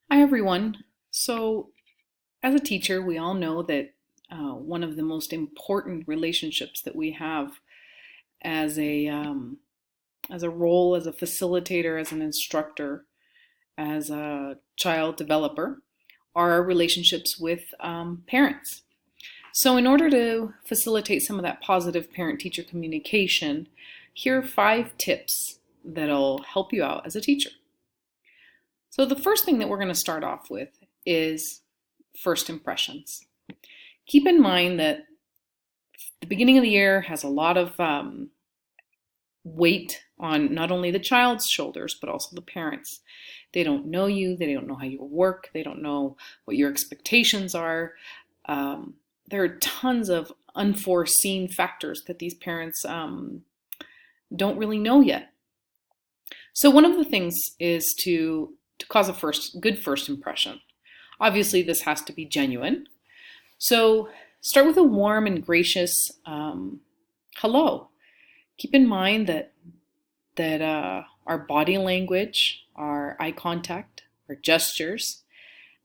Hi, everyone. So, as a teacher, we all know that one of the most important relationships that we have as a role, as a facilitator, as an instructor, as a child developer, are our relationships with parents. So, in order to facilitate some of that positive parent-teacher communication, here are 5 tips that'll help you out as a teacher. So, the first thing that we're going to start off with is first impressions. Keep in mind that the beginning of the year has a lot of weight on not only the child's shoulders, but also the parents. They don't know you, they don't know how you work, they don't know what your expectations are. There are tons of unforeseen factors that these parents don't really know yet. So one of the things is to cause a good first impression. Obviously, this has to be genuine. So start with a warm and gracious hello. Keep in mind that our body language, our eye contact, our gestures,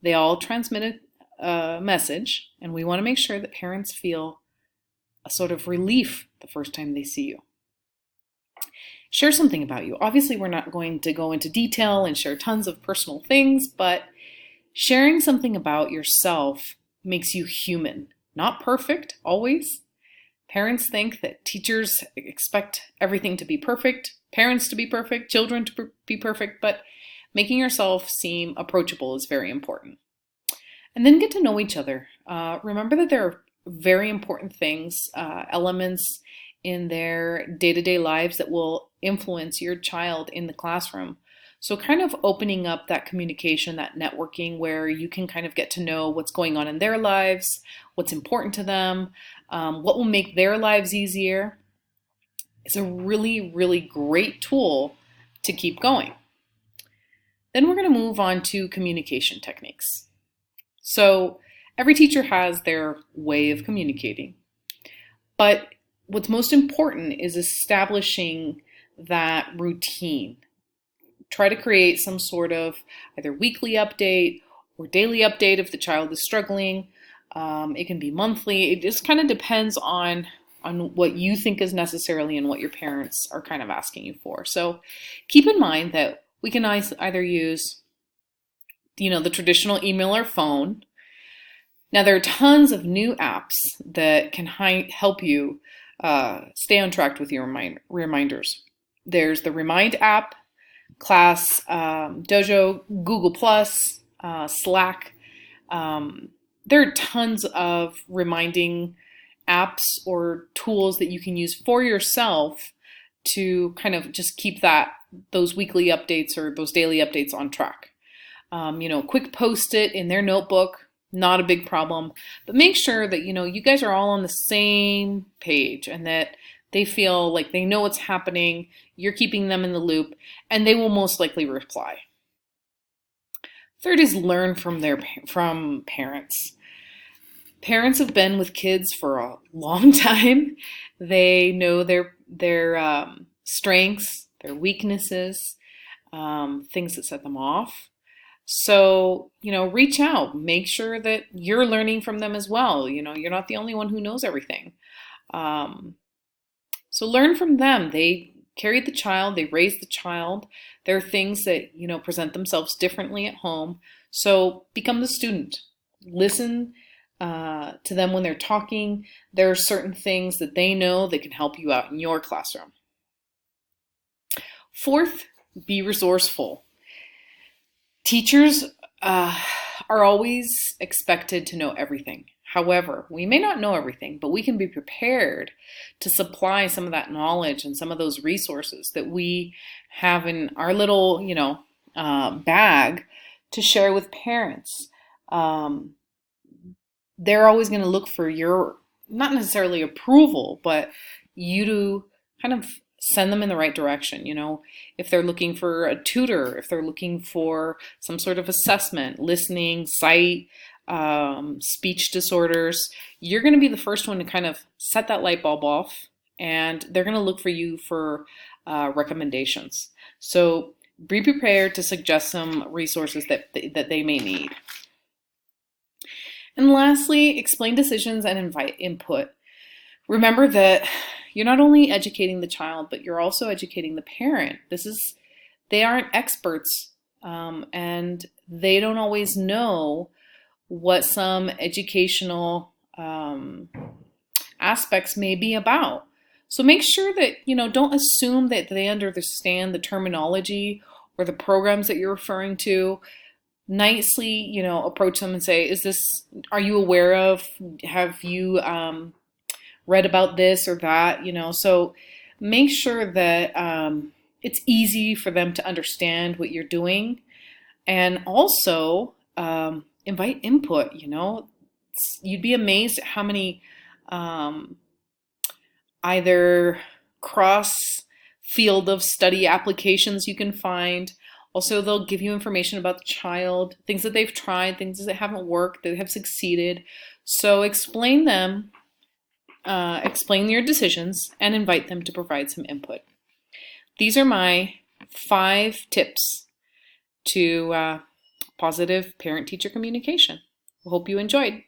they all transmit a message, and we want to make sure that parents feel a sort of relief the first time they see you. Share something about you. Obviously, we're not going to go into detail and share tons of personal things, but sharing something about yourself makes you human. Not perfect, always. Parents think that teachers expect everything to be perfect, parents to be perfect, children to be perfect, but making yourself seem approachable is very important. And then get to know each other. Remember that there are very important things, elements in their day-to-day lives that will influence your child in the classroom. So kind of opening up that communication, that networking where you can kind of get to know what's going on in their lives, what's important to them, what will make their lives easier is a really, really great tool to keep going. Then we're going to move on to communication techniques. So every teacher has their way of communicating, but what's most important is establishing that routine. Try to create some sort of either weekly update or daily update if the child is struggling. It can be monthly. It just kind of depends on what you think is necessarily and what your parents are kind of asking you for. So keep in mind that we can either use the traditional email or phone. Now there are tons of new apps that can help you stay on track with your reminders. There's the Remind app, Class, Dojo, Google Plus, Slack. There are tons of reminding apps or tools that you can use for yourself to kind of just keep those weekly updates or those daily updates on track. Quick post-it in their notebook, not a big problem, but make sure that you guys are all on the same page and that they feel like they know what's happening, you're keeping them in the loop, and they will most likely reply. Third is learn from parents. Parents have been with kids for a long time. They know their strengths, their weaknesses, things that set them off. So, reach out, make sure that you're learning from them as well. You're not the only one who knows everything. So learn from them. They carried the child, they raised the child. There are things that, present themselves differently at home. So become the student. Listen to them when they're talking. There are certain things that they know that can help you out in your classroom. Fourth, be resourceful. Teachers are always expected to know everything. However, we may not know everything, but we can be prepared to supply some of that knowledge and some of those resources that we have in our little, bag to share with parents. They're always going to look for your, not necessarily approval, but you to kind of send them in the right direction. If they're looking for a tutor, if they're looking for some sort of assessment, listening, sight, speech disorders, you're going to be the first one to kind of set that light bulb off, and they're going to look for you for recommendations. So be prepared to suggest some resources that they may need. And lastly, explain decisions and invite input. Remember that you're not only educating the child, but you're also educating the parent. They aren't experts, and they don't always know what some educational aspects may be about. So make sure that, don't assume that they understand the terminology or the programs that you're referring to. Nicely, approach them and say, are you aware of, have you read about this or that, so make sure that it's easy for them to understand what you're doing, and also invite input. You'd be amazed at how many either cross field of study applications you can find. Also, they'll give you information about the child, things that they've tried, things that haven't worked, that have succeeded. So explain your decisions and invite them to provide some input. These are my 5 tips to positive parent-teacher communication. I hope you enjoyed.